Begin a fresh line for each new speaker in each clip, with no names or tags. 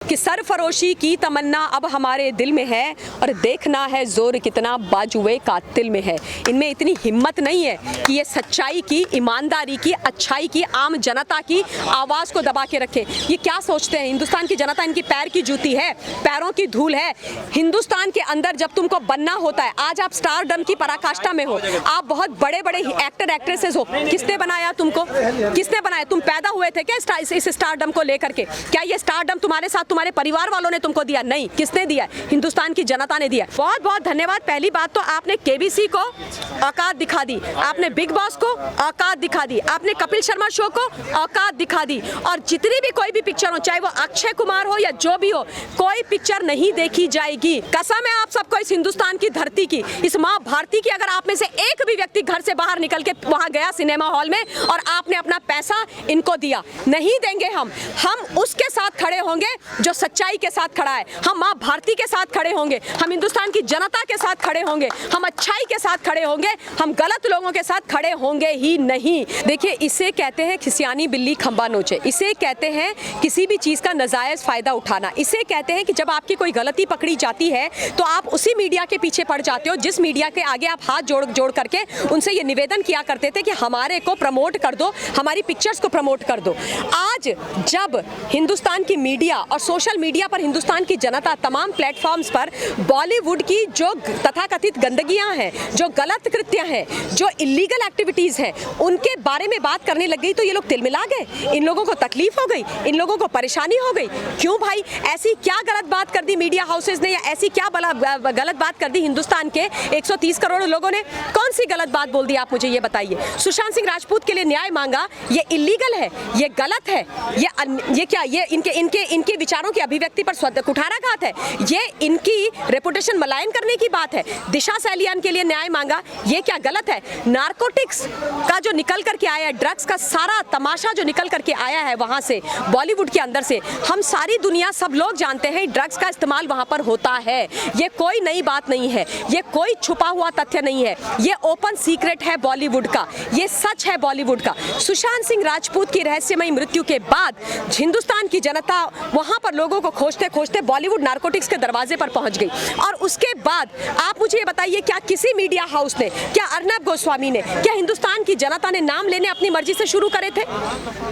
कि सरफरोशी की तमन्ना अब हमारे दिल में है और देखना है जोर कितना बाजुए कातिल में है। इनमें इतनी हिम्मत नहीं है कि ये सच्चाई की, ईमानदारी की, अच्छाई की, आम जनता की आवाज़ को दबा के रखें। ये क्या सोचते हैं? हिंदुस्तान की जनता इनकी पैर की जूती है, पैरों की धूल है। हिंदुस्तान के अंदर जब तुमको बनना होता है, आज आप स्टारडम की पराकाष्ठा में हो, आप बहुत बड़े बड़े एक्टर एक्ट्रेसेस हो, किसने बनाया तुमको? किसने बनाया? तुम पैदा हुए थे क्या इस स्टारडम को लेकर के? क्या ये स्टारडम तुम्हारे साथ तुम्हारे परिवार वालों ने तुमको दिया? नहीं। किसने दिया? हिंदुस्तान की जनता ने दिया। बहुत बहुत धन्यवाद। पहली बात तो आपने केबीसी को औकात दिखा दी, आपने बिग बॉस को औकात दिखा दी, आपने कपिल शर्मा शो को औकात दिखा दी। और जितनी भी कोई भी पिक्चर हो, चाहे वो अक्षय कुमार हो या जो भी हो, कोई पिक्चर नहीं देखी जाएगी। कसम है आप सबको इस हिंदुस्तान की धरती की, इस माँ भारती की। अगर आप में से एक भी व्यक्ति घर से बाहर निकल के वहां गया सिनेमा हॉल में और आपने अपना पैसा इनको दिया, नहीं देंगे हम उसके साथ खड़े होंगे जो सच्चाई के साथ खड़ा है। हम माँ भारती के साथ खड़े होंगे, हम हिंदुस्तान की जनता के साथ खड़े होंगे, हम अच्छाई के साथ खड़े होंगे, हम गलत लोगों के साथ खड़े होंगे ही नहीं। देखिए, इसे कहते हैं खिसियानी बिल्ली खंबा नोचे, इसे कहते हैं किसी भी चीज का नाजायज फायदा उठाना, इसे कहते हैं कि जब आपकी कोई गलती पकड़ी जाती है तो आप उसी मीडिया के पीछे पड़ जाते हो जिस मीडिया के आगे आप हाथ जोड़ करके उनसे ये निवेदन किया करते थे कि हमारे को प्रमोट कर दो, हमारी पिक्चर्स को प्रमोट कर दो। आज जब हिंदुस्तान की मीडिया और सोशल मीडिया पर हिंदुस्तान की जनता तमाम प्लेटफॉर्म्स पर बॉलीवुड की जो तथाकथित गंदगियां हैं, जो गलत कृत्य हैं, जो इलीगल एक्टिविटीज हैं, उनके बारे में बात करने लग गई तो ये लोग तिलमिला गए। इन लोगों को तकलीफ हो गई, इन लोगों को परेशानी हो गई। क्यों भाई? ऐसी क्या गलत बात कर दी मीडिया हाउसेज ने, या ऐसी क्या गलत बात कर दी हिंदुस्तान के 130 करोड़ लोगों ने? कौन सी गलत बात बोल दी आप मुझे ये बताइए। सुशांत सिंह राजपूत के लिए न्याय मांगा, ये इलीगल है, ये गलत है, ये क्या, ये इनके विचारों की अभिव्यक्ति पर कुठाराघात है, ये इनकी रेपुटेशन मलायन करने की बात है। दिशा सैलियान के लिए न्याय मांगा, ये क्या गलत है? नारकोटिक्स का जो निकल करके आया है, ड्रग्स का सारा तमाशा जो निकल करके आया है वहां से, बॉलीवुड के अंदर से, हम सारी दुनिया, सब लोग जानते हैं ड्रग्स का इस्तेमाल वहां पर होता है। ये कोई नई बात नहीं है, ये कोई छुपा हुआ तथ्य नहीं है, ये ओपन सीक्रेट है बॉलीवुड का, ये सच है बॉलीवुड का। सुशांत सिंह राजपूत की रहस्यमयी मृत्यु के बाद हिंदुस्तान की जनता वहां पर लोगों को खोजते खोजते बॉलीवुड नारकोटिक्स के दरवाजे पर पहुंच गई। और उसके बाद आप मुझे ये बताइए, क्या किसी मीडिया हाउस ने, क्या अर्नब गोस्वामी ने, क्या हिंदुस्तान की जनता ने नाम लेने अपनी मर्जी से शुरू करे थे?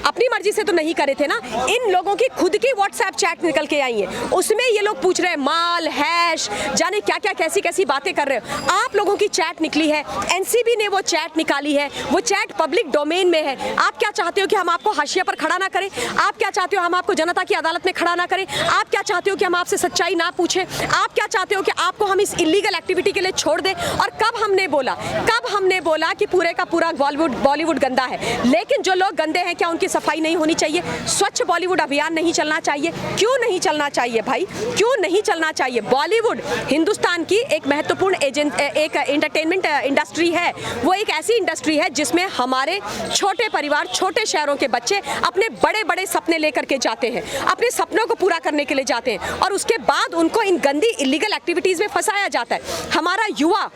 अपनी मर्जी से तो नहीं करे थे ना। इन लोगों की खुद की व्हाट्सएप चैट निकल के आई है, उसमें ये लोग पूछ रहे हैं माल, हैश, जाने क्या क्या, कैसी कैसी बातें कर रहे हो। आप लोगों की चैट निकली है, एनसीबी ने वो चैट निकाली है, वो चैट पब्लिक डोमेन में है। आप क्या चाहते हो कि हम आपको हाशिया पर खड़ा ना करें? आप क्या चाहते हो हम आपको जनता की अदालत में खड़ा ना करें? आप क्या चाहते हो कि हम आपसे सच्चाई ना पूछें? आप क्या चाहते हो कि आपको हम इस इलीगल एक्टिविटी के लिए छोड़ दें? और कब हमने बोला कि पूरे का पूरा बॉलीवुड गंदा है? लेकिन जो लोग गंदे हैं, क्या उनकी सफाई नहीं होनी चाहिए? स्वच्छ बॉलीवुड अभियान नहीं चलना चाहिए? क्यों नहीं चलना चाहिए भाई, क्यों नहीं चलना चाहिए? बॉलीवुड हिंदुस्तान की एक महत्वपूर्ण एक एंटरटेनमेंट इंडस्ट्री है। वो एक ऐसी इंडस्ट्री है जिसमें हमारे छोटे परिवार, छोटे शहरों के बच्चे अपने बड़े बड़े सपने लेकर के जाते हैं, अपने सपनों को पूरा करने के लिए जाते हैं, और उसके बाद उनको इन गंदी इलीगल एक्टिविटीज में फंसाया जाता है। हमारा युवा,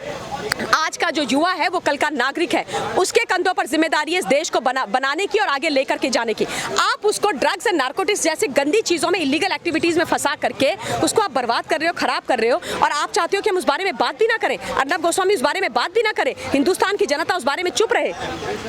आज का जो युवा है वो कल का नागरिक है, उसके कंधों पर जिम्मेदारी है इस देश को बनाने की और आगे लेकर के जाने की। आप उसको ड्रग्स एंड नारकोटिक्स जैसे गंदी चीजों में, इलीगल एक्टिविटीज में फंसा करके उसको आप बर्बाद कर रहे हो, खराब कर रहे हो, और आप चाहते हो कि हम उस बारे में बात भी ना करें, अर्नब गोस्वामी उस बारे में बात भी ना करें, हिंदुस्तान की जनता उस बारे में चुप रहे।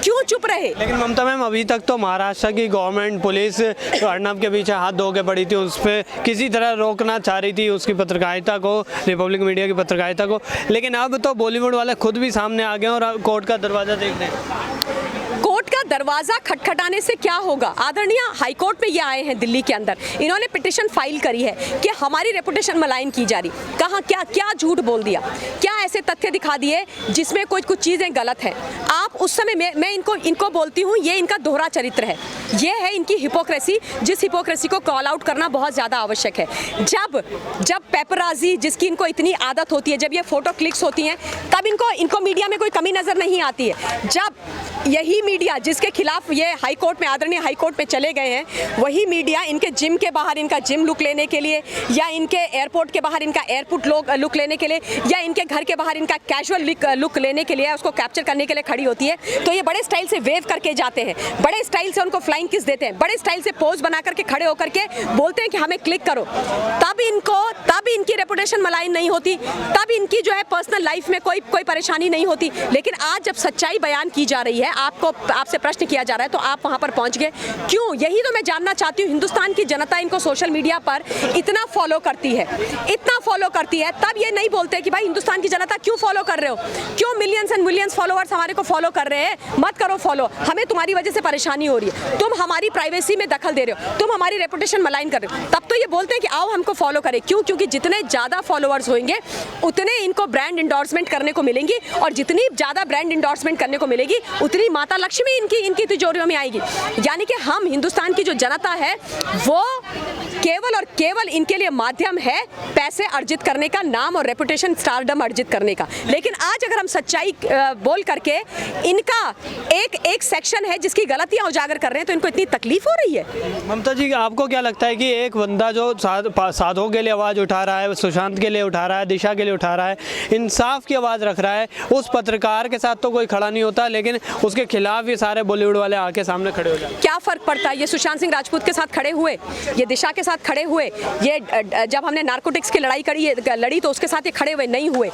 क्यों चुप रहे?
लेकिन ममता मैम, अभी तक तो महाराष्ट्र की गवर्नमेंट, पुलिस अर्नब के पीछे हाथ धो के पड़ी थी, उस पर किसी तरह रोकना चाह रही थी उसकी पत्रकारिता को, रिपब्लिक मीडिया की पत्रकारिता को। लेकिन अब तो बॉलीवुड वाले खुद भी सामने आ गए और कोर्ट का दरवाजा देख रहे हैं।
कोर्ट का दरवाजा खटखटाने से क्या होगा? आदरणीय हाईकोर्ट में ये आए हैं दिल्ली के अंदर, इन्होंने पिटिशन फाइल करी है कि हमारी रेपुटेशन मलाइन की जा रही। कहाँ क्या झूठ बोल दिया, क्या ऐसे तथ्य दिखा दिए जिसमें कुछ चीज़ें गलत हैं? आप उस समय मैं इनको बोलती हूँ, ये इनका दोहरा चरित्र है, ये है इनकी हिपोक्रेसी, जिस हिपोक्रेसी को कॉल आउट करना बहुत ज़्यादा आवश्यक है। जब पेपराजी, जिसकी इनको इतनी आदत होती है, जब ये फोटो क्लिक्स होती हैं, तब इनको मीडिया में कोई कमी नज़र नहीं आती है। जब यही मीडिया जिसके खिलाफ ये हाई कोर्ट में, आदरणीय हाई कोर्ट में चले गए हैं, वही मीडिया इनके जिम के बाहर इनका जिम लुक लेने के लिए, या इनके एयरपोर्ट के बाहर इनका एयरपोर्ट लुक लेने के लिए, या इनके घर के बाहर इनका कैजुअल लुक लेने के लिए, उसको कैप्चर करने के लिए खड़ी होती है। तो ये बड़े स्टाइल से वेव करके जाते हैं, बड़े स्टाइल से उनको फ्लाइंग किस देते हैं, बड़े स्टाइल से पोज बना करके खड़े होकर के बोलते हैं कि हमें क्लिक करो। तब इनकी रेपुटेशन मलाइन नहीं होती, तब इनकी जो है पर्सनल लाइफ में कोई परेशानी नहीं होती। लेकिन आज जब सच्चाई बयान की जा रही है, आपसे प्रश्न किया जा रहा है, तो आप वहां पर पहुंच गए क्यों? यही तो मैं जानना चाहती हूँ। हिंदुस्तान की जनता इनको सोशल मीडिया पर इतना फॉलो करती है, तब ये नहीं बोलते कि भाई हिंदुस्तान की जनता क्यों फॉलो कर रहे हो, क्यों मिलियंस एंड मिलियंस फॉलोअर्स हमारे को फॉलो कर रहे हैं, मत करो फॉलो, हमें तुम्हारी वजह से परेशानी हो रही है, तुम हमारी प्राइवेसी में दखल दे रहे हो, तुम हमारी रेपुटेशन मलाइन कर रहे हो। तब तो ये बोलते हैं कि आओ हमको फॉलो करें। क्यों? क्योंकि जितने ज्यादा फॉलोअर्स होंगे उतने इनको ब्रांड इंडोर्समेंट करने को मिलेंगी, और जितनी ज्यादा ब्रांड इंडोर्समेंट करने को मिलेगी उतनी माता लक्ष्मी इनकी तिजोरियों में आएगी। यानी कि हम हिंदुस्तान की जो जनता है वो केवल और केवल इनके लिए माध्यम है पैसे अर्जित करने का, नाम और रेपुटेशन, स्टारडम अर्जित करने का। लेकिन आज अगर हम सच्चाई बोल करके इनका एक सेक्शन है जिसकी गलतियां उजागर कर रहे हैं, तो इनको इतनी तकलीफ हो रही है।
ममता जी, आपको क्या लगता है कि एक बंदा जो साधुओं के लिए आवाज़ उठा रहा है, सुशांत के लिए उठा रहा है, दिशा के लिए उठा रहा है, इंसाफ की आवाज़ रख रहा है, उस पत्रकार के साथ तो कोई खड़ा नहीं होता, लेकिन उसके खिलाफ ये सारे बॉलीवुड वाले आके सामने खड़े हो जाते हैं?
क्या फर्क पड़ता है? ये सुशांत सिंह राजपूत के साथ खड़े हुए, ये दिशा के साथ खड़े हुए, ये जब हमने नारकोटिक्स की लड़ी तो उसके साथ ये खड़े हुए नहीं हुए।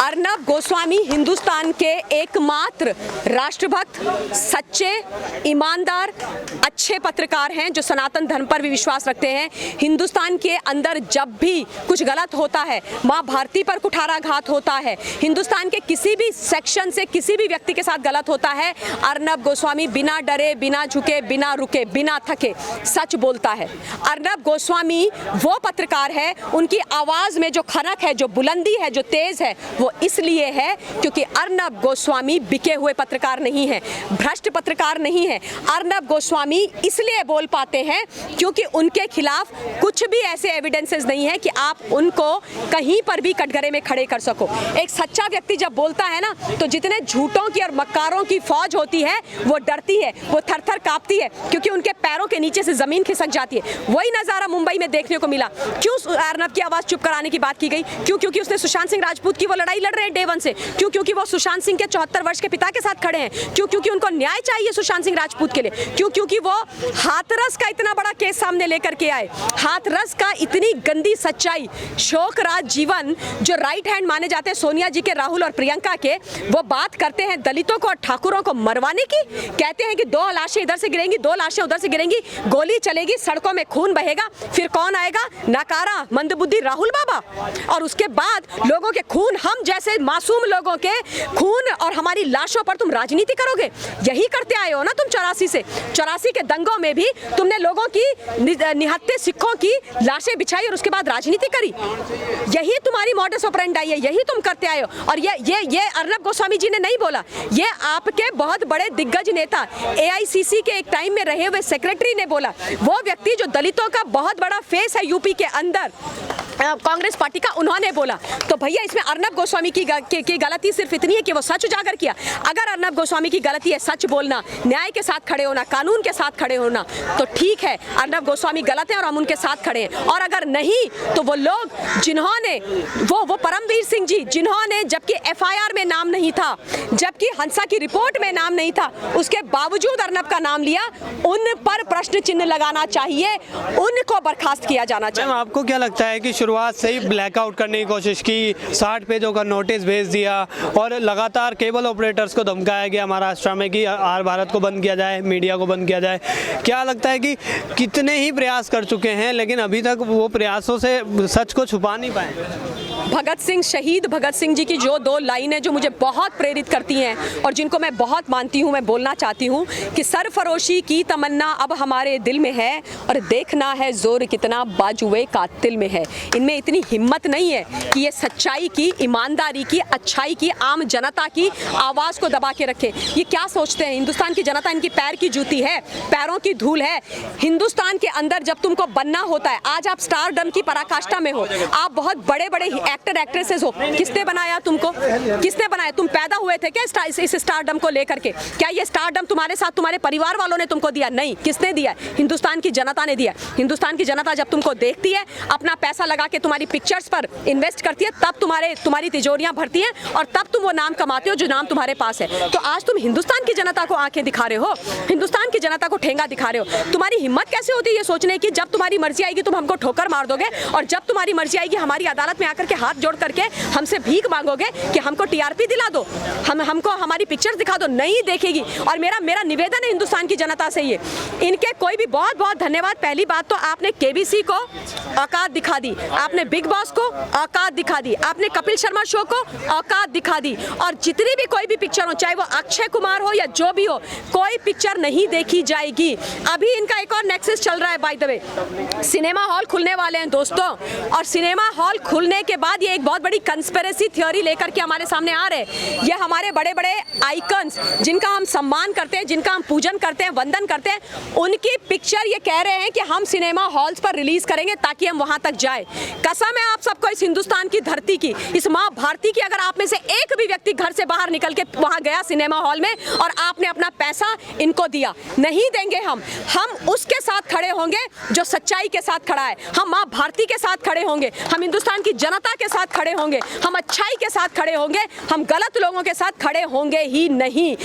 अर्नब गोस्वामी हिंदुस्तान के एकमात्र राष्ट्रभक्त, सच्चे, ईमानदार, अच्छे पत्रकार हैं जो सनातन धर्म पर भी विश्वास रखते हैं। हिंदुस्तान के अंदर जब भी कुछ गलत होता है, माँ भारती पर कुठाराघात होता है, हिंदुस्तान के किसी भी सेक्शन से किसी भी व्यक्ति के साथ गलत होता है, अर्नब गोस्वामी बिना डरे, बिना झुके, बिना रुके, बिना थके सच बोलता है। अर्नब गोस्वामी वो पत्रकार है, उनकी आवाज में जो खनक है, जो बुलंदी है, जो तेज है, वो इसलिए है क्योंकि अर्नब गोस्वामी बिके हुए पत्रकार नहीं है, भ्रष्ट पत्रकार नहीं है। अर्नब गोस्वामी इसलिए बोल पाते हैं क्योंकि उनके खिलाफ कुछ भी ऐसे एविडेंसेस नहीं है कि आप उनको कहीं पर भी कटघरे में खड़े कर सको। एक सच्चा व्यक्ति जब बोलता है ना, तो जितने झूठों की और मक्कारों की फौज होती है वो डरती है, वो थर-थर कांपती है, क्योंकि उनके पैरों के नीचे से जमीन खिसक जाती है। वही नजारा मुंबई में देखने को मिला। क्यों अर्नब की आवाज चुप कराने की बात की गई? क्यों? क्योंकि उसने सुशांत सिंह राजपूत की वो लड़ाई लड़ रहे हैं डे वन से। क्यों? क्योंकि वो सुशांत सिंह के 74 वर्ष के पिता के साथ खड़े हैं। क्यों? क्योंकि उनको न्याय चाहिए सुशांत सिंह राजपूत के लिए। क्यों? क्योंकि वो हाथरस का इतना बड़ा केस सामने लेकर के आए, हाथरस का इतनी गंदी सच्चाई, शोकराज जीवन, जो राइट हैंड माने जाते हैं सोनिया जी के, राहुल और प्रियंका के, वो बात करते हैं दलितों को और ठाकुरों को मरवाने की। कहते हैं कि 2 लाशें इधर से गिरेंगी, 2 लाशें उधर से गिरेंगी, गोली चलेगी, सड़कों में खून बहेगा, फिर कौन आएगा? नकारा मंदबुद्धि राहुल बाबा। और उसके बाद लोगों के खून, हम जैसे मासूम लोगों के खून और हमारी लाशों पर तुम राजनीति करोगे? यही करते आए हो ना तुम 84 के दंगों में भी तुमने लोगों की निहत्थे सिखों की लाशें बिछाई और उसके बाद राजनीति करी। यही तुम्हारी मॉडस ऑपरेंडी है, यही तुम करते आए हो। और ये अर्नब गोस्वामी जी ने नहीं बोला, ये आपके बहुत बड़े दिग्गज नेता, AICC के एक टाइम में रहे हुए सेक्रेटरी ने बोला। वो व्यक्ति जो दलितों का बहुत बड़ा फेस है यूपी के अंदर, कांग्रेस पार्टी का, उन्होंने बोला। तो भैया इसमें अर्नब गोस्वामी की गलती सिर्फ इतनी है कि वो सच उजागर किया। अगर अर्नब गोस्वामी की गलती है सच बोलना, न्याय के साथ खड़े होना, कानून के साथ खड़े होना, तो ठीक है, अर्नब गोस्वामी गलत है और हम उनके साथ खड़े हैं। और अगर नहीं, तो वो लोग जिन्होंने वो परमवीर सिंह जी, जिन्होंने, जबकि FIR में नाम नहीं था, जबकि हंसा की रिपोर्ट में नाम नहीं था, उसके बावजूद अर्नब का नाम लिया, उन पर प्रश्न चिन्ह लगाना चाहिए, उनको बर्खास्त किया जाना चाहिए।
आपको क्या लगता है कि शुरुआत से ही ब्लैकआउट करने की कोशिश की, 60 पेजों का नोटिस भेज दिया और लगातार केबल ऑपरेटर्स को धमकाया गया महाराष्ट्र में कि आर भारत को बंद किया जाए, मीडिया को बंद किया जाए? क्या लगता है कि कितने ही प्रयास कर चुके हैं लेकिन अभी तक वो प्रयासों से सच को छुपा नहीं पाए?
भगत सिंह, शहीद भगत सिंह जी की जो 2 लाइनें जो मुझे बहुत प्रेरित करती हैं और जिनको मैं बहुत मानती हूँ, मैं बोलना चाहती हूँ कि सरफरोशी की तमन्ना अब हमारे दिल में है और देखना है जोर कितना बाजुए कातिल में है। इनमें इतनी हिम्मत नहीं है कि ये सच्चाई की, ईमानदारी की, अच्छाई की, आम जनता की आवाज़ को दबा के रखे। ये क्या सोचते हैं? हिंदुस्तान की जनता इनकी पैर की जूती है, पैरों की धूल है। हिंदुस्तान के अंदर जब तुमको बनना होता है, आज आप स्टारडम की पराकाष्ठा में हो, आप बहुत बड़े बड़े एक्टर एक्ट्रेसेस हो, किसने बनाया तुमको? किसने बनाया? तुम पैदा हुए थे क्या इस स्टारडम को लेकर के? क्या ये स्टारडम तुम्हारे साथ तुम्हारे परिवार वालों ने तुमको दिया? नहीं। किसने दिया? हिंदुस्तान की जनता ने दिया। हिंदुस्तान की जनता जब तुमको देखती है, अपना पैसा लगा के तुम्हारी पिक्चर्स पर इन्वेस्ट करती है, तब तुम्हारी तिजोरियां भरती हैं और तब तुम वो नाम कमाते हो जो नाम तुम्हारे पास है। तो आज तुम हिंदुस्तान की जनता को आंखें दिखा रहे हो, हिंदुस्तान की जनता को ठेंगा दिखा रहे हो। तुम्हारी हिम्मत कैसे होती है ये सोचने की जब तुम्हारी मर्जी आएगी तुम हमको ठोकर मार दोगे, और जब तुम्हारी मर्जी आएगी हमारी अदालत में आकर के हाथ जोड़ करके हमसे भीख मांगोगे कि हमको टीआरपी दिला दो, हमको हमारी पिक्चर्स दिखा दो। नहीं देखेगी। और मेरा निवेदन है हिंदुस्तान की जनता से, ये इनके कोई भी बहुत बहुत धन्यवाद। पहली बात तो आपने केबीसी को औकात दिखा दी, आपने बिग बॉस को औकात दिखा दी, आपने कपिल शर्मा शो को औकात दिखा दी। और जितनी भी कोई भी पिक्चर हो, चाहे वो अक्षय कुमार हो या जो भी हो, कोई पिक्चर नहीं देखी जाएगी। अभी इनका एक और नेक्सस चल रहा है by the way, cinema hall खुलने वाले हैं दोस्तों, और सिनेमा हॉल खुलने के बाद ये एक बहुत बड़ी कंस्पिरेसी थ्योरी लेकर के हमारे सामने आ रहे हैं। ये हमारे बड़े बड़े आइकन्स जिनका हम सम्मान करते हैं, जिनका हम पूजन करते हैं, वंदन करते हैं, उनकी पिक्चर ये कह रहे हैं कि हम सिनेमा हॉल्स पर रिलीज करेंगे ताकि हम वहां तक जाए। कसम है आप सबको इस हिंदुस्तान की धरती की, इस माँ भारती की, अगर आप में से एक भी व्यक्ति घर से बाहर निकल के वहां गया सिनेमा हॉल में और आपने अपना पैसा इनको दिया, नहीं देंगे हम उसके साथ खड़े होंगे जो सच्चाई के साथ खड़ा है। हम माँ भारती के साथ खड़े होंगे, हम हिंदुस्तान की जनता के साथ खड़े होंगे, हम अच्छाई के साथ खड़े होंगे, हम गलत लोगों के साथ खड़े होंगे ही नहीं।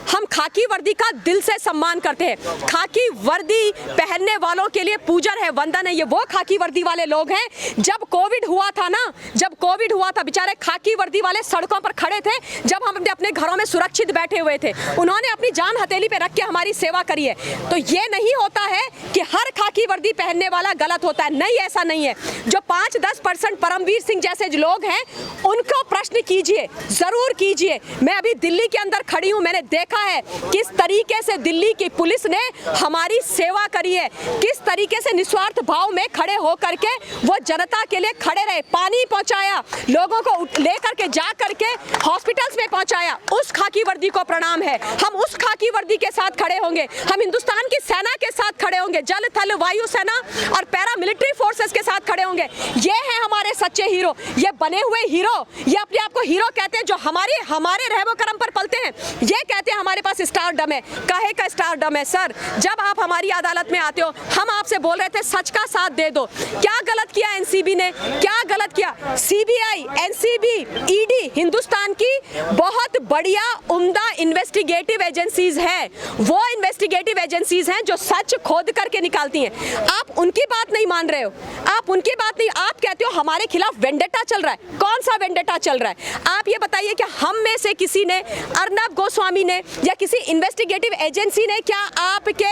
हम खाकी वर्दी का दिल से सम्मान करते हैं। खाकी वर्दी पहनने वालों के लिए पूजन है, वंदन है। ये वो खाकी वर्दी वाले लोग हैं, जब कोविड हुआ था ना, जब कोविड हुआ था, बेचारे खाकी वर्दी वाले सड़कों पर खड़े थे, जब हम अपने घरों में सुरक्षित बैठे हुए थे, उन्होंने अपनी जान हथेली पे रख के हमारी सेवा करी है। तो ये नहीं होता है कि हर खाकी वर्दी पहनने वाला गलत होता है, नहीं, ऐसा नहीं है। जो 5-10% परमवीर सिंह जैसे जो लोग हैं, उनको प्रश्न कीजिए, जरूर कीजिए। मैं अभी दिल्ली के अंदर खड़ी हूँ, मैंने देखा है किस तरीके से दिल्ली की पुलिस ने हमारी सेवा करी है, किस तरीके से निस्वार्थ भाव में खड़े होकर के वो जनता के लिए खड़े रहे, पानी पहुंचाया, लोगों को लेकर के जा करके हॉस्पिटल्स में पहुंचाया। उस खाकी वर्दी को प्रणाम है। हम उस खाकी वर्दी के साथ खड़े होंगे, हम हिंदुस्तान की सेना के साथ खड़े होंगे, जल थल वायु सेना और पैरामिलिट्री फोर्सेस के साथ खड़े होंगे। ये हैं हमारे सच्चे हीरो, ये बने हुए हीरो, ये अपने आप को हीरो कहते हैं, जो हमारे रहमो करम पर पलते हैं। ये कहते हैं हमारे पास स्टारडम है। काहे का स्टारडम है सर? जब आप हमारी अदालत में आते हो, हम आपसे बोल रहे थे सच का साथ दे दो। क्या गलत किया एनसीबी ने? क्या गलत किया? सीबीआई, एनसीबी, ईडी हिंदुस्तान की बहुत बढ़िया उम्दा इन्वेस्टिगेटिव एजेंसीज है। वो इन्वेस्टिगेटिव एजेंसीज हैं जो सच खोद करके निकालती हैं। आप उनकी बात नहीं मान रहे हो, आप उनकी बात नहीं, आप कहते हो हमारे खिलाफ वेंडेटा चल रहा है। कौन सा वेंडेटा चल रहा है? आप ये बताइए कि हम में से किसी ने, अर्नब गोस्वामी ने या किसी इन्वेस्टिगेटिव एजेंसी ने क्या आपके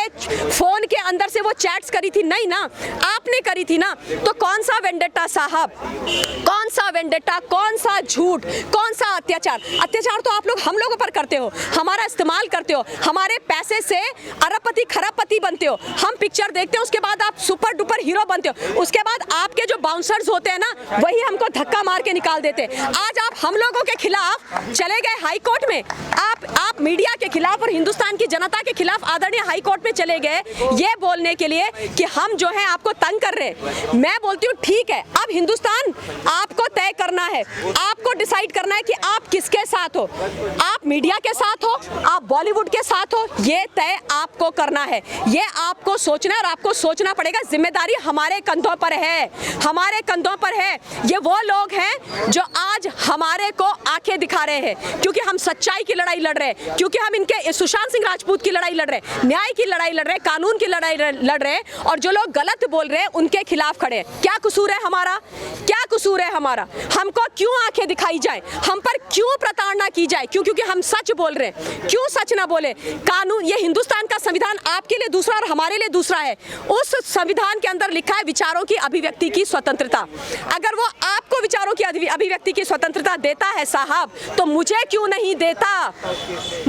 फोन के अंदर से वो चैट्स करी थी? नहीं ना, आपने करी थी ना। तो कौन सा वेंडेटा साहब? कौन सा वेंडेटा? कौन सा झूठ? कौन सा अत्याचार? अत्याचार तो आप लोग हम लोगों पर करते हो, हमारा इस्तेमाल करते हो, हमारे पैसे से अरबपति खरबपति बनते हो। हम पिक्चर देखते हैं, उसके बाद आप सुपर डुपर हीरो बनते हो, उसके बाद आपके जो बाउंसर्स होते हैं ना, वही हमको धक्का मार के निकाल देते हैं। आज आप हम लोगों के खिलाफ चले गए हाई कोर्ट में, आप मीडिया के खिलाफ और हिंदुस्तान की जनता के खिलाफ आदरणीय हाई कोर्ट में चले गए, ये बोलने के लिए कि हम जो है आपको तंग कर रहे हैं। मैं बोलती हूँ ठीक है, अब हिंदुस्तान आपको तय करना है, आपको डिसाइड करना है कि आप किसके साथ हो। आप मीडिया के साथ हो, आप बॉलीवुड के साथ हो, ये तय आपको करना है, ये आपको सोचना है और आपको सोचना पड़ेगा। जिम्मेदारी हमारे कंधों पर है, हमारे कंधों पर है। ये वो लोग हैं जो आज हमारे को आंखें दिखा रहे हैं, क्योंकि हम सच्चाई की लड़ाई लड़ रहे हैं, क्योंकि हम इनके सुशांत सिंह राजपूत की लड़ाई लड़ रहे हैं, न्याय की लड़ाई लड़ रहे हैं, कानून की लड़ाई लड़ रहे हैं, और जो लोग गलत बोल रहे हैं उनके खिलाफ खड़े हैं। क्या कसूर है हमारा? क्या कसूर है हमारा? हमको क्यों आंखें दिखाई जाए, हम पर क्यों प्रताड़ना की जाए? क्योंकि हम सच बोल रहे हैं। क्यों सच ना बोले? कानून, ये हिंदुस्तान का संविधान आपके लिए दूसरा और हमारे लिए दूसरा है। उस संविधान के अंदर लिखा है विचारों की अभिव्यक्ति की स्वतंत्रता। अगर वो आपको विचारों की अभिव्यक्ति की स्वतंत्रता देता है साहब, तो मुझे क्यों नहीं देता?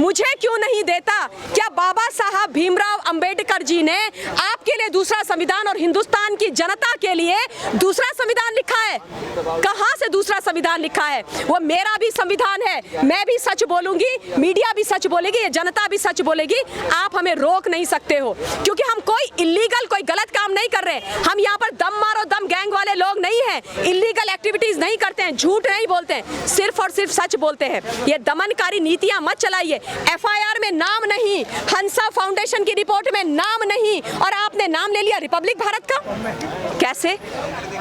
मुझे क्यों नहीं देता? क्या बाबा साहब भीमराव अंबेडकर जी ने आपके लिए दूसरा संविधान और हिंदुस्तान की जनता के लिए दूसरा संविधान लिखा है? कहां से दूसरा संविधान लिखा है? वो मेरा भी संविधान है, मैं भी सच बोलूंगी, मीडिया भी सच बोलेगी, ये जनता भी सच बोलेगी। आप हमें रोक नहीं सकते हो, क्योंकि हम कोई इलीगल, कोई गलत काम नहीं कर रहे। हम यहाँ पर दम मारो दम गैंग वाले लोग नहीं हैं। हैं, इलीगल एक्टिविटीज नहीं करते हैं, झूठ नहीं बोलते हैं, सिर्फ और सिर्फ सच बोलते हैं। ये दमनकारी नीतियां मत चलाइए। एफआईआर में नाम नहीं, हंसा फाउंडेशन की रिपोर्ट में नाम नहीं, और आपने नाम ले लिया रिपब्लिक भारत का। कैसे?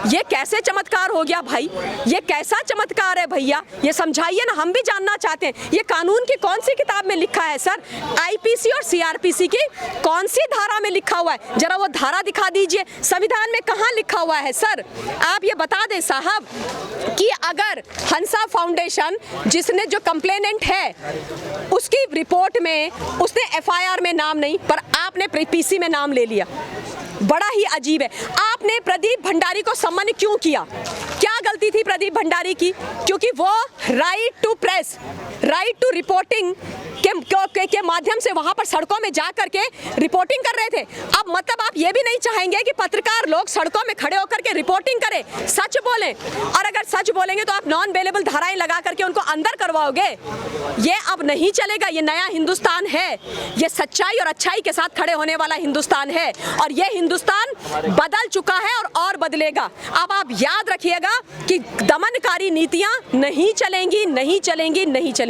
ये कैसे चमत्कार हो गया भाई? ये कैसा चमत्कार है भैया? ये समझाइए ना, हम भी जानना चाहते हैं। ये कानून की कौन सी किताब में लिखा है सर? आईपीसी और सीआरपीसी की कौन सी धारा में लिखा हुआ है? जरा वो धारा दिखा दीजिए, संविधान में कहां लिखा हुआ है सर? आप ये बता दें साहब कि अगर हंसा फाउंडेशन, जिसने जो कंप्लेनेंट है, उसकी रिपोर्ट में उसने एफआईआर में नाम नहीं, पर आपने पीसी में नाम ले लिया, बड़ा ही अजीब है। आपने प्रदीप भंडारी को सम्मानित क्यों किया? क्या गलती थी प्रदीप भंडारी की? क्योंकि वो right to press, right to reporting के माध्यम से वहां पर सड़कों में जा करके रिपोर्टिंग कर रहे थे। अब मतलब आप ये भी नहीं चाहेंगे कि पत्रकार लोग सड़कों में खड़े होकर के रिपोर्टिंग करें, सच बोलें, और अगर सच बोलेंगे तो आप नॉन बेलेबल धाराएं लगा करके उनको अंदर करवाओगे। ये अब नहीं चलेगा। ये नया हिंदुस्तान है, ये सच्चाई और अच्छाई के साथ खड़े होने वाला हिंदुस्तान है, और ये हिंदुस्तान बदल चुका है और बदलेगा। अब आप याद रखिएगा कि दमनकारी नीतियां नहीं चलेंगी, नहीं चलेंगी, नहीं चलेंगी।